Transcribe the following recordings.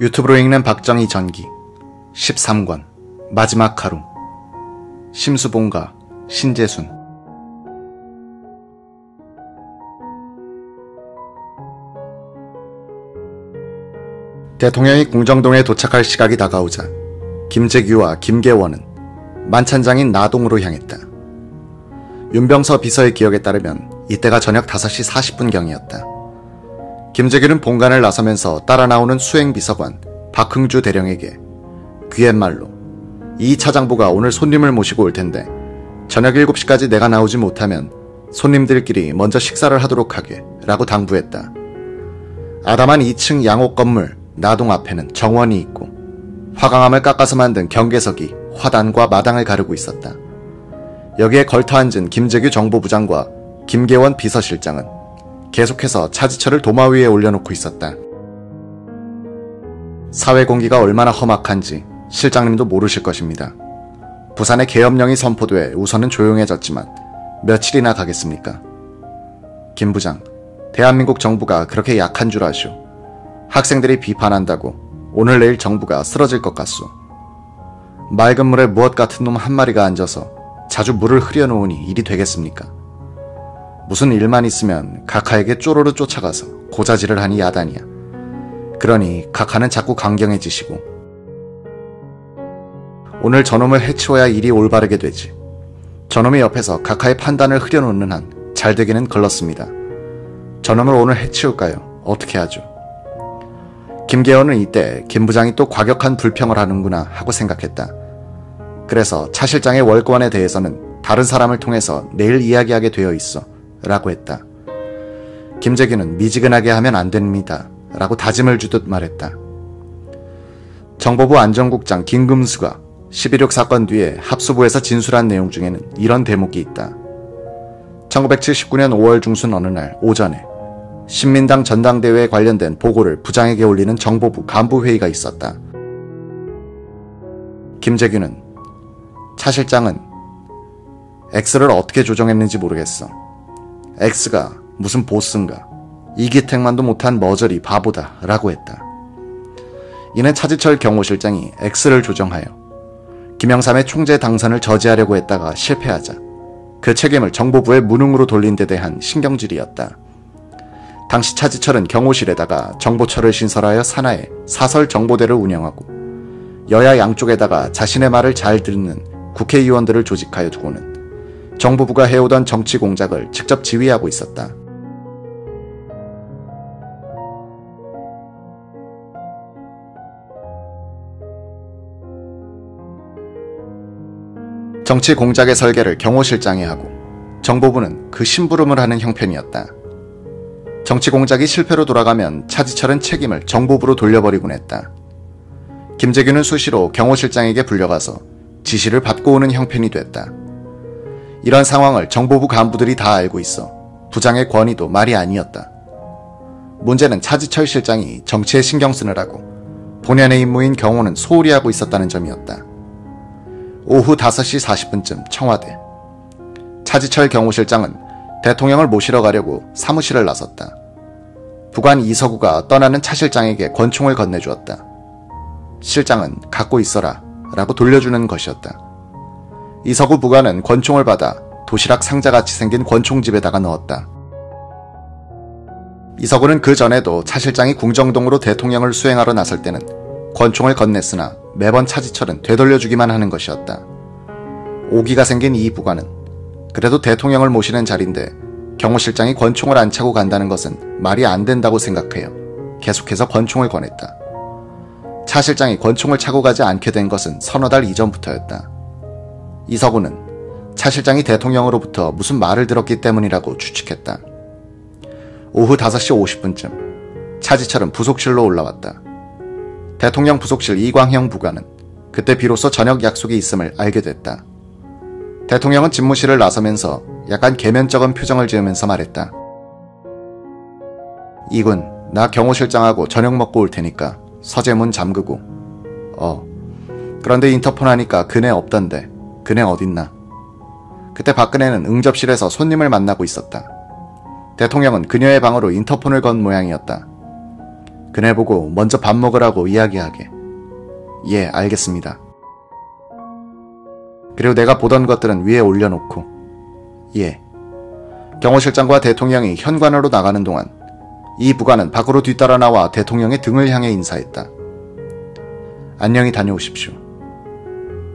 유튜브로 읽는 박정희 전기 13권 마지막 하루 심수봉가 신재순. 대통령이 공정동에 도착할 시각이 다가오자 김재규와 김계원은 만찬장인 나동으로 향했다. 윤병서 비서의 기억에 따르면 이때가 저녁 5시 40분경이었다. 김재규는 본관을 나서면서 따라 나오는 수행비서관 박흥주 대령에게 귀옛말로 이 차장부가 오늘 손님을 모시고 올 텐데 저녁 7시까지 내가 나오지 못하면 손님들끼리 먼저 식사를 하도록 하게 라고 당부했다. 아담한 2층 양옥 건물 나동 앞에는 정원이 있고 화강암을 깎아서 만든 경계석이 화단과 마당을 가르고 있었다. 여기에 걸터앉은 김재규 정보부장과 김계원 비서실장은 계속해서 차지철을 도마 위에 올려놓고 있었다. 사회 공기가 얼마나 험악한지 실장님도 모르실 것입니다. 부산에 계엄령이 선포돼 우선은 조용해졌지만 며칠이나 가겠습니까? 김 부장, 대한민국 정부가 그렇게 약한 줄 아시오. 학생들이 비판한다고 오늘 내일 정부가 쓰러질 것 같소. 맑은 물에 무엇 같은 놈 한 마리가 앉아서 자주 물을 흐려놓으니 일이 되겠습니까? 무슨 일만 있으면 각하에게 쪼로로 쫓아가서 고자질을 하니 야단이야. 그러니 각하는 자꾸 강경해지시고 오늘 저놈을 해치워야 일이 올바르게 되지. 저놈이 옆에서 각하의 판단을 흐려놓는 한 잘되기는 걸렀습니다. 저놈을 오늘 해치울까요? 어떻게 하죠? 김계원은 이때 김 부장이 또 과격한 불평을 하는구나 하고 생각했다. 그래서 차 실장의 월권에 대해서는 다른 사람을 통해서 내일 이야기하게 되어 있어 라고 했다. 김재규는 미지근하게 하면 안 됩니다 라고 다짐을 주듯 말했다. 정보부 안전국장 김금수가 11.6 사건 뒤에 합수부에서 진술한 내용 중에는 이런 대목이 있다. 1979년 5월 중순 어느 날 오전에 신민당 전당대회에 관련된 보고를 부장에게 올리는 정보부 간부회의가 있었다. 김재규는 차 실장은 X를 어떻게 조정했는지 모르겠어. X가 무슨 보스인가. 이기택만도 못한 머저리 바보다 라고 했다. 이는 차지철 경호실장이 X를 조정하여 김영삼의 총재 당선을 저지하려고 했다가 실패하자 그 책임을 정보부의 무능으로 돌린 데 대한 신경질이었다. 당시 차지철은 경호실에다가 정보처를 신설하여 산하에 사설 정보대를 운영하고 여야 양쪽에다가 자신의 말을 잘 듣는 국회의원들을 조직하여 두고는 정부부가 해오던 정치 공작을 직접 지휘하고 있었다. 정치 공작의 설계를 경호실장이 하고 정보부는 그 심부름을 하는 형편이었다. 정치 공작이 실패로 돌아가면 차지철은 책임을 정보부로 돌려버리곤 했다. 김재규는 수시로 경호실장에게 불려가서 지시를 받고 오는 형편이 됐다. 이런 상황을 정보부 간부들이 다 알고 있어 부장의 권위도 말이 아니었다. 문제는 차지철 실장이 정치에 신경 쓰느라고 본연의 임무인 경호는 소홀히 하고 있었다는 점이었다. 오후 5시 40분쯤 청와대. 차지철 경호실장은 대통령을 모시러 가려고 사무실을 나섰다. 부관 이서구가 떠나는 차 실장에게 권총을 건네주었다. 실장은 갖고 있어라 라고 돌려주는 것이었다. 이서구 부관은 권총을 받아 도시락 상자같이 생긴 권총집에다가 넣었다. 이서구는 그 전에도 차 실장이 궁정동으로 대통령을 수행하러 나설 때는 권총을 건넸으나 매번 차지철은 되돌려주기만 하는 것이었다. 오기가 생긴 이 부관은 그래도 대통령을 모시는 자리인데 경호실장이 권총을 안 차고 간다는 것은 말이 안 된다고 생각해요. 계속해서 권총을 권했다. 차 실장이 권총을 차고 가지 않게 된 것은 서너 달 이전부터였다. 이서구는 차 실장이 대통령으로부터 무슨 말을 들었기 때문이라고 추측했다. 오후 5시 50분쯤 차지철은 부속실로 올라왔다. 대통령 부속실 이광형 부관은 그때 비로소 저녁 약속이 있음을 알게 됐다. 대통령은 집무실을 나서면서 약간 계면적인 표정을 지으면서 말했다. 이군, 나 경호실장하고 저녁 먹고 올 테니까 서재문 잠그고. 그런데 인터폰 하니까 그네 없던데. 그네 어딨나? 그때 박근혜는 응접실에서 손님을 만나고 있었다. 대통령은 그녀의 방으로 인터폰을 건 모양이었다. 그네 보고 먼저 밥 먹으라고 이야기하게. 예, 알겠습니다. 그리고 내가 보던 것들은 위에 올려놓고. 예. 경호실장과 대통령이 현관으로 나가는 동안 이 부관은 밖으로 뒤따라 나와 대통령의 등을 향해 인사했다. 안녕히 다녀오십시오.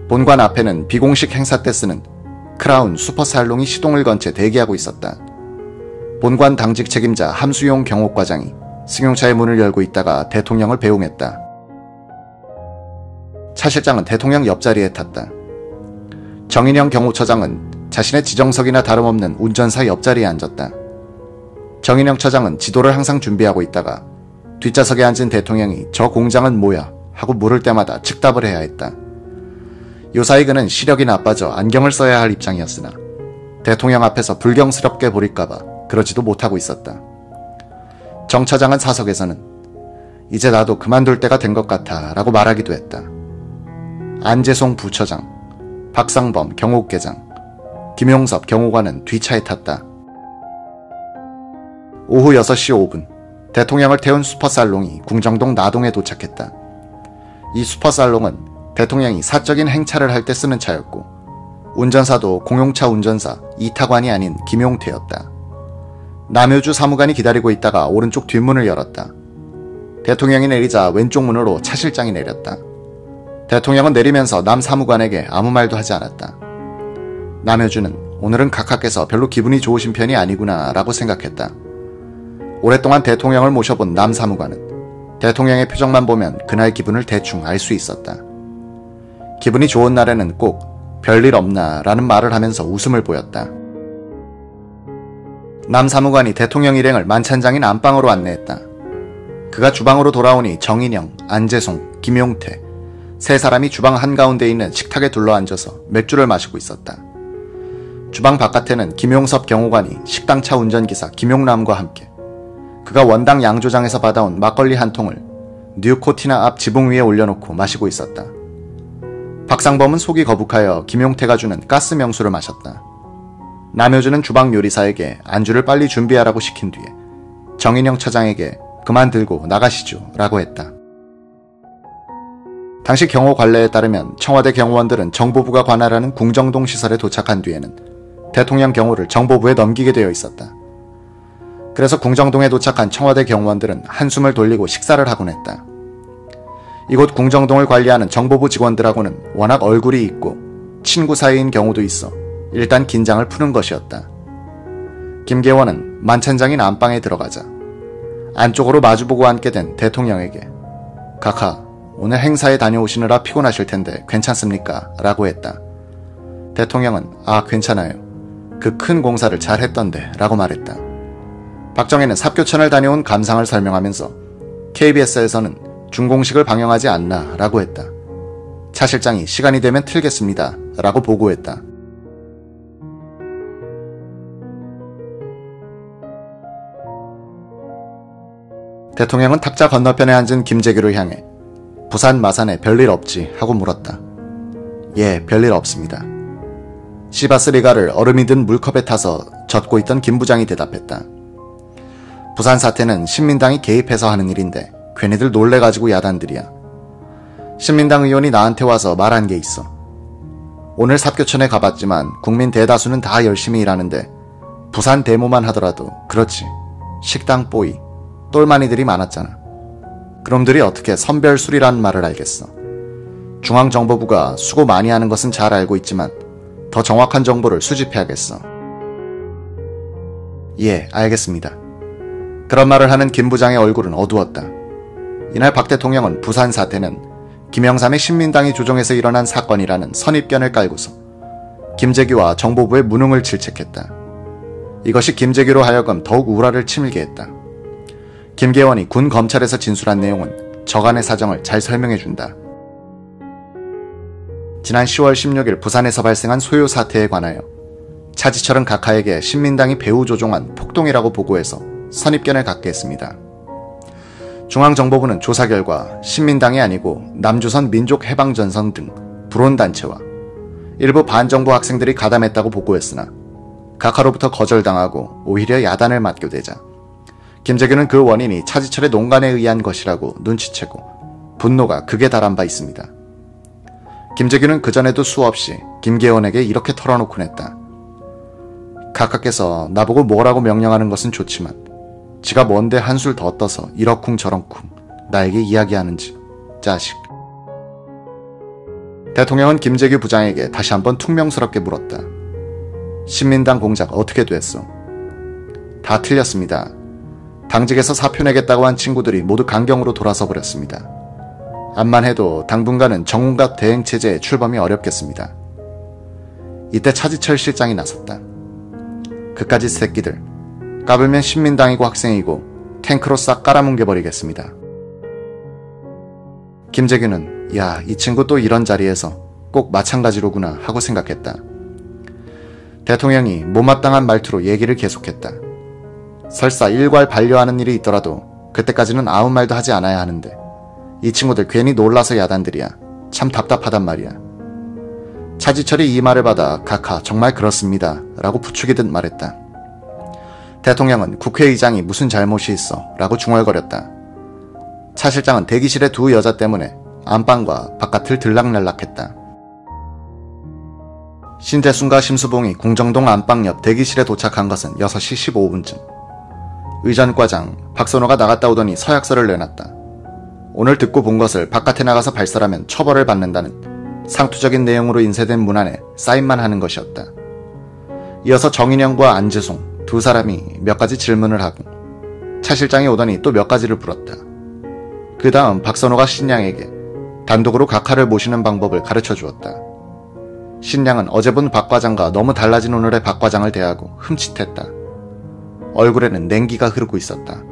본관 앞에는 비공식 행사 때 쓰는 크라운 슈퍼살롱이 시동을 건 채 대기하고 있었다. 본관 당직 책임자 함수용 경호과장이 승용차의 문을 열고 있다가 대통령을 배웅했다. 차 실장은 대통령 옆자리에 탔다. 정인영 경호처장은 자신의 지정석이나 다름없는 운전사 옆자리에 앉았다. 정인영 처장은 지도를 항상 준비하고 있다가 뒷좌석에 앉은 대통령이 저 공장은 뭐야 하고 물을 때마다 즉답을 해야 했다. 요사이 그는 시력이 나빠져 안경을 써야 할 입장이었으나 대통령 앞에서 불경스럽게 보일까봐 그러지도 못하고 있었다. 정 처장은 사석에서는 이제 나도 그만둘 때가 된 것 같아 라고 말하기도 했다. 안재송 부처장, 박상범 경호국계장, 김용섭 경호관은 뒤차에 탔다. 오후 6시 5분 대통령을 태운 슈퍼살롱이 궁정동 나동에 도착했다. 이 슈퍼살롱은 대통령이 사적인 행차를 할 때 쓰는 차였고 운전사도 공용차 운전사 이타관이 아닌 김용태였다. 남효주 사무관이 기다리고 있다가 오른쪽 뒷문을 열었다. 대통령이 내리자 왼쪽 문으로 차 실장이 내렸다. 대통령은 내리면서 남 사무관에게 아무 말도 하지 않았다. 남효주는 오늘은 각하께서 별로 기분이 좋으신 편이 아니구나 라고 생각했다. 오랫동안 대통령을 모셔본 남 사무관은 대통령의 표정만 보면 그날 기분을 대충 알 수 있었다. 기분이 좋은 날에는 꼭 별일 없나 라는 말을 하면서 웃음을 보였다. 남 사무관이 대통령 일행을 만찬장인 안방으로 안내했다. 그가 주방으로 돌아오니 정인영, 안재송, 김용태 세 사람이 주방 한가운데 있는 식탁에 둘러앉아서 맥주를 마시고 있었다. 주방 바깥에는 김용섭 경호관이 식당차 운전기사 김용남과 함께 그가 원당 양조장에서 받아온 막걸리 한 통을 뉴코티나 앞 지붕 위에 올려놓고 마시고 있었다. 박상범은 속이 거북하여 김용태가 주는 가스 명수를 마셨다. 남효주는 주방 요리사에게 안주를 빨리 준비하라고 시킨 뒤에 정인영 처장에게 그만 들고 나가시죠 라고 했다. 당시 경호 관례에 따르면 청와대 경호원들은 정보부가 관할하는 궁정동 시설에 도착한 뒤에는 대통령 경호를 정보부에 넘기게 되어 있었다. 그래서 궁정동에 도착한 청와대 경호원들은 한숨을 돌리고 식사를 하곤 했다. 이곳 궁정동을 관리하는 정보부 직원들하고는 워낙 얼굴이 있고 친구 사이인 경우도 있어 일단 긴장을 푸는 것이었다. 김계원은 만찬장인 안방에 들어가자 안쪽으로 마주보고 앉게 된 대통령에게 각하, 오늘 행사에 다녀오시느라 피곤하실 텐데 괜찮습니까? 라고 했다. 대통령은 괜찮아요. 그 큰 공사를 잘 했던데 라고 말했다. 박정희는 삽교천을 다녀온 감상을 설명하면서 KBS에서는 중공식을 방영하지 않나 라고 했다. 차 실장이 시간이 되면 틀겠습니다 라고 보고했다. 대통령은 탁자 건너편에 앉은 김재규를 향해 부산 마산에 별일 없지 하고 물었다. 예, 별일 없습니다. 시바스 리가를 얼음이 든 물컵에 타서 젓고 있던 김 부장이 대답했다. 부산 사태는 신민당이 개입해서 하는 일인데 괜히들 놀래가지고 야단들이야. 신민당 의원이 나한테 와서 말한 게 있어. 오늘 삽교천에 가봤지만 국민 대다수는 다 열심히 일하는데 부산 데모만 하더라도 그렇지. 식당 뽀이, 똘마니들이 많았잖아. 그놈들이 어떻게 선별술이란 말을 알겠어. 중앙정보부가 수고 많이 하는 것은 잘 알고 있지만 더 정확한 정보를 수집해야겠어. 예, 알겠습니다. 그런 말을 하는 김 부장의 얼굴은 어두웠다. 이날 박 대통령은 부산 사태는 김영삼의 신민당이 조종해서 일어난 사건이라는 선입견을 깔고서 김재규와 정보부의 무능을 질책했다. 이것이 김재규로 하여금 더욱 우라를 치밀게 했다. 김계원이 군 검찰에서 진술한 내용은 저간의 사정을 잘 설명해준다. 지난 10월 16일 부산에서 발생한 소요 사태에 관하여 차지철은 각하에게 신민당이 배후 조종한 폭동이라고 보고해서 선입견을 갖게 했습니다. 중앙정보부는 조사 결과 신민당이 아니고 남조선 민족해방전선 등 불온단체와 일부 반정부 학생들이 가담했다고 보고했으나 각하로부터 거절당하고 오히려 야단을 맞게 되자 김재규는 그 원인이 차지철의 농간에 의한 것이라고 눈치채고 분노가 극에 달한 바 있습니다. 김재규는 그전에도 수없이 김계원에게 이렇게 털어놓곤 했다. 각하께서 나보고 뭐라고 명령하는 것은 좋지만 지가 뭔데 한술 더 떠서 이러쿵 저러쿵 나에게 이야기하는지 자식. 대통령은 김재규 부장에게 다시 한번 퉁명스럽게 물었다. 신민당 공작 어떻게 됐어? 다 틀렸습니다. 당직에서 사표 내겠다고 한 친구들이 모두 강경으로 돌아서 버렸습니다. 암만 해도 당분간은 정운갑 대행체제에 출범이 어렵겠습니다. 이때 차지철 실장이 나섰다. 그까짓 새끼들, 까불면 신민당이고 학생이고 탱크로 싹 깔아뭉개버리겠습니다. 김재규는 야, 이 친구 또 이런 자리에서 꼭 마찬가지로구나 하고 생각했다. 대통령이 못마땅한 말투로 얘기를 계속했다. 설사 일괄 반려하는 일이 있더라도 그때까지는 아무 말도 하지 않아야 하는데 이 친구들 괜히 놀라서 야단들이야. 참 답답하단 말이야. 차지철이 이 말을 받아 각하 정말 그렇습니다 라고 부추기듯 말했다. 대통령은 국회의장이 무슨 잘못이 있어 라고 중얼거렸다. 차 실장은 대기실의 두 여자 때문에 안방과 바깥을 들락날락했다. 신재순과 심수봉이 궁정동 안방 옆 대기실에 도착한 것은 6시 15분쯤. 의전과장 박선호가 나갔다 오더니 서약서를 내놨다. 오늘 듣고 본 것을 바깥에 나가서 발설하면 처벌을 받는다는 상투적인 내용으로 인쇄된 문안에 사인만 하는 것이었다. 이어서 정인영과 안재송 두 사람이 몇 가지 질문을 하고 차 실장이 오더니 또 몇 가지를 물었다. 그 다음 박선호가 신양에게 단독으로 각하를 모시는 방법을 가르쳐 주었다. 신양은 어제 본 박 과장과 너무 달라진 오늘의 박 과장을 대하고 흠칫했다. 얼굴에는 냉기가 흐르고 있었다.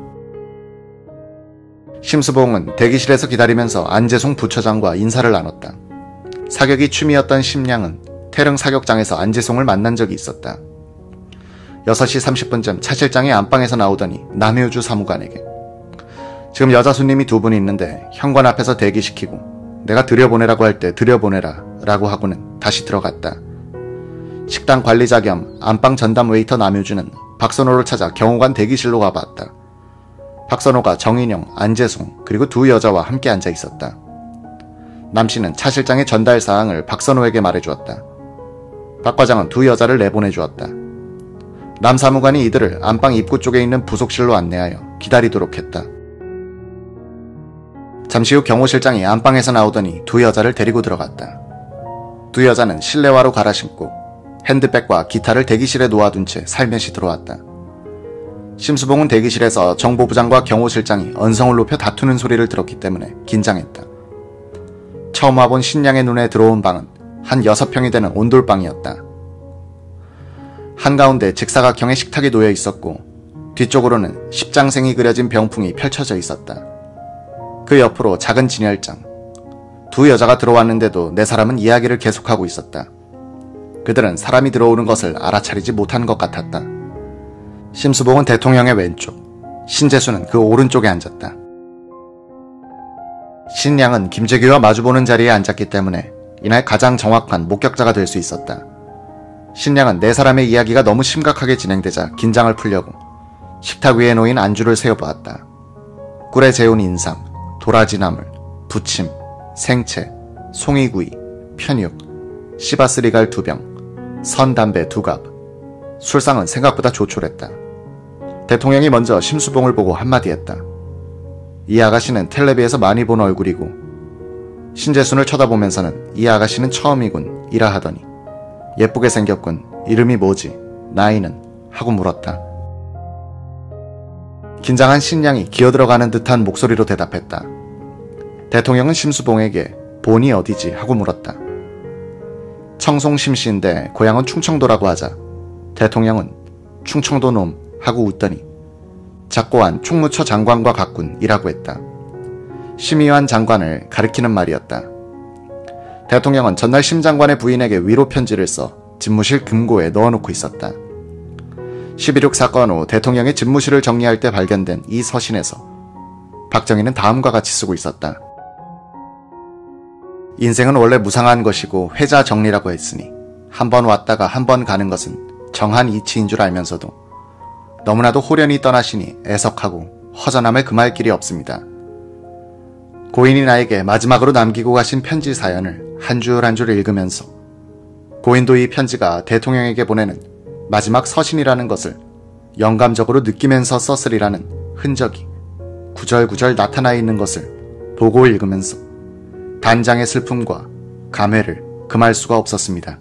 심수봉은 대기실에서 기다리면서 안재송 부처장과 인사를 나눴다. 사격이 취미였던 심양은 태릉 사격장에서 안재송을 만난 적이 있었다. 6시 30분쯤 차 실장이 안방에서 나오더니 남효주 사무관에게 지금 여자 손님이 두 분 있는데 현관 앞에서 대기시키고 내가 들여보내라고 할 때 들여보내라 라고 하고는 다시 들어갔다. 식당 관리자 겸 안방 전담 웨이터 남효주는 박선호를 찾아 경호관 대기실로 가봤다. 박선호가 정인영, 안재송 그리고 두 여자와 함께 앉아 있었다. 남씨는 차 실장의 전달 사항을 박선호에게 말해주었다. 박 과장은 두 여자를 내보내주었다. 남 사무관이 이들을 안방 입구 쪽에 있는 부속실로 안내하여 기다리도록 했다. 잠시 후 경호실장이 안방에서 나오더니 두 여자를 데리고 들어갔다. 두 여자는 실내화로 갈아 신고 핸드백과 기타를 대기실에 놓아둔 채 살며시 들어왔다. 심수봉은 대기실에서 정보부장과 경호실장이 언성을 높여 다투는 소리를 들었기 때문에 긴장했다. 처음 와본 신양의 눈에 들어온 방은 한 6평이 되는 온돌방이었다. 한가운데 직사각형의 식탁이 놓여 있었고 뒤쪽으로는 십장생이 그려진 병풍이 펼쳐져 있었다. 그 옆으로 작은 진열장. 두 여자가 들어왔는데도 네 사람은 이야기를 계속하고 있었다. 그들은 사람이 들어오는 것을 알아차리지 못한 것 같았다. 심수봉은 대통령의 왼쪽, 신재수는 그 오른쪽에 앉았다. 신양은 김재규와 마주보는 자리에 앉았기 때문에 이날 가장 정확한 목격자가 될 수 있었다. 신양은 네 사람의 이야기가 너무 심각하게 진행되자 긴장을 풀려고 식탁 위에 놓인 안주를 세어보았다. 꿀에 재운 인삼, 도라지나물, 부침, 생채, 송이구이, 편육, 시바스리갈 2병, 선담배 2갑. 술상은 생각보다 조촐했다. 대통령이 먼저 심수봉을 보고 한마디 했다. 이 아가씨는 텔레비에서 많이 본 얼굴이고 신재순을 쳐다보면서는 이 아가씨는 처음이군 이라 하더니 예쁘게 생겼군. 이름이 뭐지? 나이는? 하고 물었다. 긴장한 신양이 기어들어가는 듯한 목소리로 대답했다. 대통령은 심수봉에게 본이 어디지? 하고 물었다. 청송심씨인데 고향은 충청도라고 하자 대통령은 충청도 놈 하고 웃더니 작고한 충무처 장관과 같군 이라고 했다. 심의환 장관을 가리키는 말이었다. 대통령은 전날 심 장관의 부인에게 위로 편지를 써 집무실 금고에 넣어놓고 있었다. 11.6 사건 후 대통령의 집무실을 정리할 때 발견된 이 서신에서 박정희는 다음과 같이 쓰고 있었다. 인생은 원래 무상한 것이고 회자 정리라고 했으니 한 번 왔다가 한 번 가는 것은 정한 이치인 줄 알면서도 너무나도 호련히 떠나시니 애석하고 허전함을 금할 길이 없습니다. 고인이 나에게 마지막으로 남기고 가신 편지 사연을 한 줄 한 줄 읽으면서 고인도 이 편지가 대통령에게 보내는 마지막 서신이라는 것을 영감적으로 느끼면서 썼으리라는 흔적이 구절구절 나타나 있는 것을 보고 읽으면서 단장의 슬픔과 감회를 금할 수가 없었습니다.